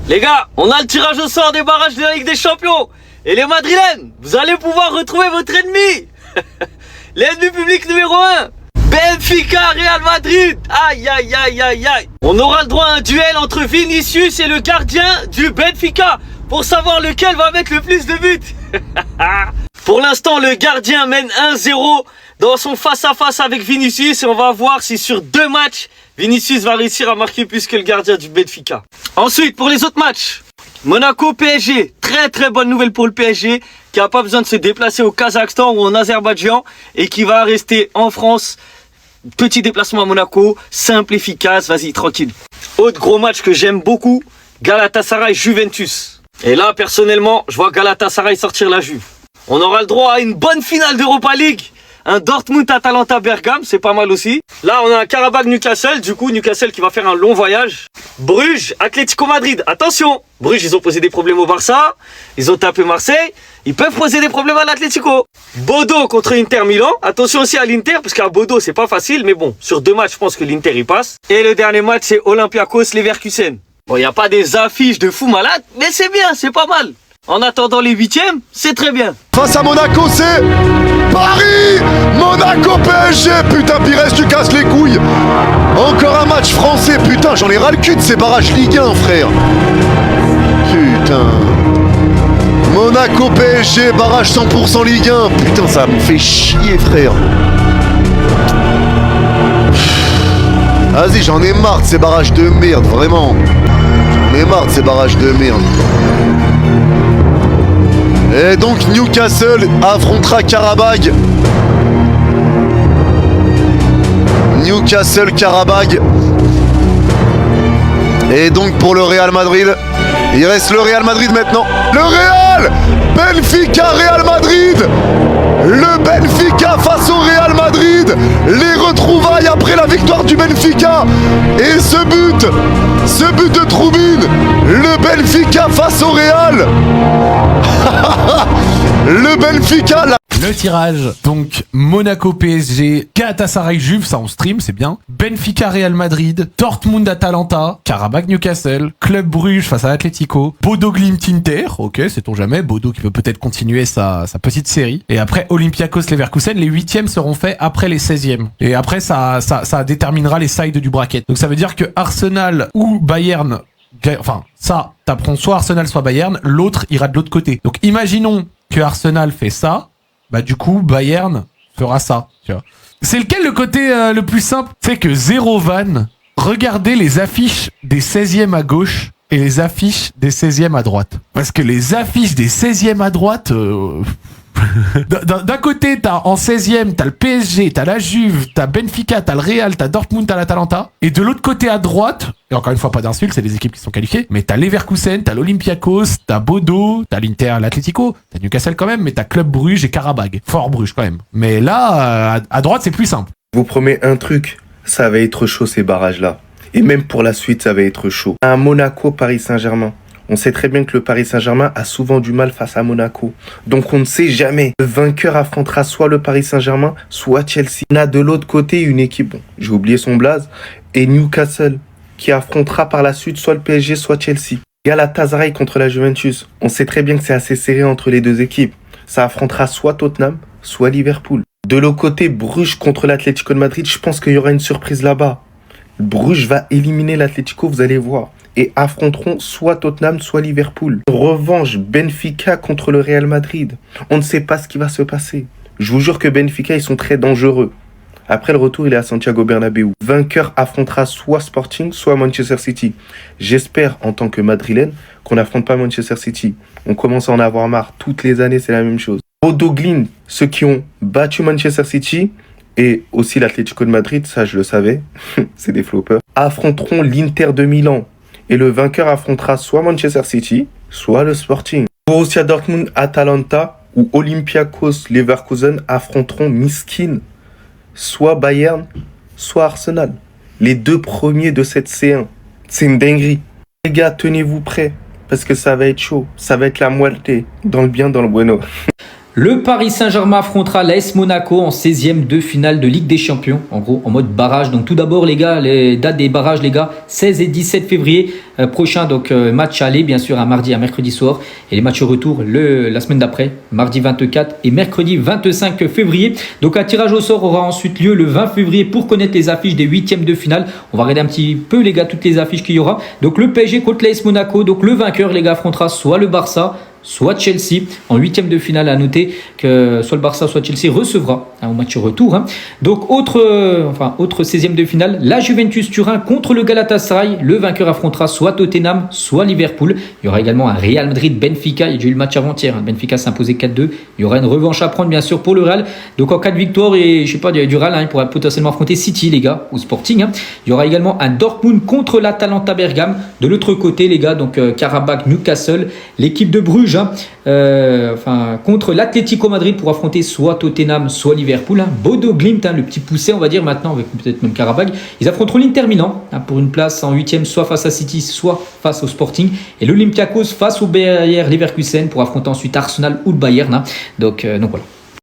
Les gars, on a le tirage au sort des barrages de la Ligue des Champions. Et les Madrilènes, vous allez pouvoir retrouver votre ennemi. L'ennemi public numéro 1. Benfica Real Madrid. Aïe aïe aïe aïe aïe. On aura le droit à un duel entre Vinicius et le gardien du Benfica pour savoir lequel va mettre le plus de buts. Pour l'instant, le gardien mène 1-0 dans son face-à-face avec Vinicius et on va voir si sur 2 matchs, Vinicius va réussir à marquer plus que le gardien du Benfica. Ensuite, pour les autres matchs, Monaco-PSG. Très très bonne nouvelle pour le PSG qui n'a pas besoin de se déplacer au Kazakhstan ou en Azerbaïdjan et qui va rester en France. Petit déplacement à Monaco, simple, efficace, vas-y, tranquille. Autre gros match que j'aime beaucoup, Galatasaray-Juventus. Et là, personnellement, je vois Galatasaray sortir la Juve. On aura le droit à une bonne finale d'Europa League. Un Dortmund-Atalanta-Bergame, c'est pas mal aussi. Là, on a un Karabakh-Newcastle. Du coup, Newcastle qui va faire un long voyage. Bruges-Atlético Madrid. Attention, Bruges, ils ont posé des problèmes au Barça. Ils ont tapé Marseille. Ils peuvent poser des problèmes à l'Atlético. Bodo contre Inter Milan. Attention aussi à l'Inter, parce qu'à Bodo, c'est pas facile. Mais bon, sur 2 matchs, je pense que l'Inter, il passe. Et le dernier match, c'est Olympiakos-Leverkusen. Bon, il n'y a pas des affiches de fou malade, mais c'est bien, c'est pas mal. En attendant les 8e, c'est très bien. Face à Monaco, c'est Paris. Monaco PSG. Putain, Pires, tu casses les couilles. Encore un match français. Putain, j'en ai ras le cul de ces barrages Ligue 1, frère. Putain. Monaco PSG, barrage 100% Ligue 1. Putain, ça me fait chier, frère. Vas-y, j'en ai marre de ces barrages de merde, vraiment. J'en ai marre de ces barrages de merde. Et donc Newcastle affrontera Karabakh. Newcastle-Karabakh. Et donc pour le Real Madrid, il reste le Real Madrid maintenant. Le Real Benfica Real Madrid. Le Benfica face au Real Madrid. Les retrouvailles après la victoire du Benfica. Et ce but de Troubine. Le Benfica face au Real. Le Benfica là. Le tirage, donc Monaco PSG, Galatasaray Juve, ça on stream, c'est bien. Benfica Real Madrid, Dortmund Atalanta, Karabakh Newcastle, Club Bruges face à Atlético, Bodo Glimt Inter, ok, sait-on jamais, Bodo qui peut peut-être continuer sa petite série. Et après Olympiakos Leverkusen, les 8e seront faits après les 16e. Et après ça déterminera les sides du bracket. Donc ça veut dire que Arsenal ou Bayern, enfin ça, t'apprends soit Arsenal soit Bayern, l'autre ira de l'autre côté. Donc imaginons que Arsenal fait ça, bah du coup Bayern fera ça, tu vois. C'est lequel le côté le plus simple? C'est que zéro van, regardez les affiches des 16e à gauche et les affiches des 16e à droite. Parce que les affiches des 16e à droite... D'un côté, t'as en 16e, t'as le PSG, t'as la Juve, t'as Benfica, t'as le Real, t'as Dortmund, t'as l'Atalanta. Et de l'autre côté à droite, et encore une fois pas d'insulte, c'est des équipes qui sont qualifiées, mais t'as Leverkusen, t'as l'Olympiakos, t'as Bodo, t'as l'Inter, l'Atlético, t'as Newcastle quand même, mais t'as Club Bruges et Karabakh. Fort Bruges quand même. Mais là, à droite, c'est plus simple. Je vous promets un truc, ça va être chaud ces barrages-là. Et même pour la suite, ça va être chaud. Un Monaco, Paris Saint-Germain. On sait très bien que le Paris Saint-Germain a souvent du mal face à Monaco. Donc on ne sait jamais. Le vainqueur affrontera soit le Paris Saint-Germain, soit Chelsea. On a de l'autre côté une équipe, bon, j'ai oublié son blaze, et Newcastle, qui affrontera par la suite soit le PSG, soit Chelsea. Galatasaray contre la Juventus. On sait très bien que c'est assez serré entre les deux équipes. Ça affrontera soit Tottenham, soit Liverpool. De l'autre côté, Bruges contre l'Atlético de Madrid, je pense qu'il y aura une surprise là-bas. Bruges va éliminer l'Atlético, vous allez voir. Et affronteront soit Tottenham, soit Liverpool. Revanche, Benfica contre le Real Madrid. On ne sait pas ce qui va se passer. Je vous jure que Benfica, ils sont très dangereux. Après le retour, il est à Santiago Bernabéu. Vainqueur affrontera soit Sporting, soit Manchester City. J'espère, en tant que Madrilène, qu'on n'affronte pas Manchester City. On commence à en avoir marre. Toutes les années, c'est la même chose. Bodo Glimt, ceux qui ont battu Manchester City, et aussi l'Atlético de Madrid, ça je le savais, c'est des floppers, affronteront l'Inter de Milan. Et le vainqueur affrontera soit Manchester City, soit le Sporting. Borussia Dortmund, Atalanta ou Olympiakos, Leverkusen affronteront Miskin, soit Bayern, soit Arsenal. Les 2 premiers de cette C1. C'est une dinguerie. Les gars, tenez-vous prêts, parce que ça va être chaud. Ça va être la muerte, dans le bien, dans le bueno. Le Paris Saint-Germain affrontera l'AS Monaco en 16e de finale de Ligue des Champions, en gros en mode barrage. Donc tout d'abord les gars, les dates des barrages les gars, 16 et 17 février prochain, donc match aller bien sûr à mardi à mercredi soir, et les matchs retour la semaine d'après, mardi 24 et mercredi 25 février. Donc un tirage au sort aura ensuite lieu le 20 février pour connaître les affiches des 8e de finale. On va regarder un petit peu les gars toutes les affiches qu'il y aura. Donc le PSG contre l'AS Monaco, donc le vainqueur les gars affrontera soit le Barça, soit Chelsea. En 8e de finale, à noter que soit le Barça, soit Chelsea recevra au match retour. Donc autre 16e de finale, la Juventus Turin contre le Galatasaray. Le vainqueur affrontera soit Tottenham, soit Liverpool. Il y aura également un Real Madrid-Benfica. Il y a déjà eu le match avant-hier. Benfica s'est imposé 4-2. Il y aura une revanche à prendre bien sûr pour le Real. Donc en cas de victoire et du Real, il pourra potentiellement affronter City les gars, ou Sporting. Il y aura également un Dortmund contre l'Atalanta Bergame. De l'autre côté les gars, donc Karabakh, Newcastle, l'équipe de Bruges contre l'Atlético Madrid pour affronter soit Tottenham, soit Liverpool. Bodo Glimt, le petit poussé on va dire maintenant, avec peut-être même Karabakh. Ils affronteront l'Inter Milan pour une place en 8e, soit face à City, soit face au Sporting. Et l'Olympiakos face au Bayer Leverkusen pour affronter ensuite Arsenal ou le Bayern. Donc voilà.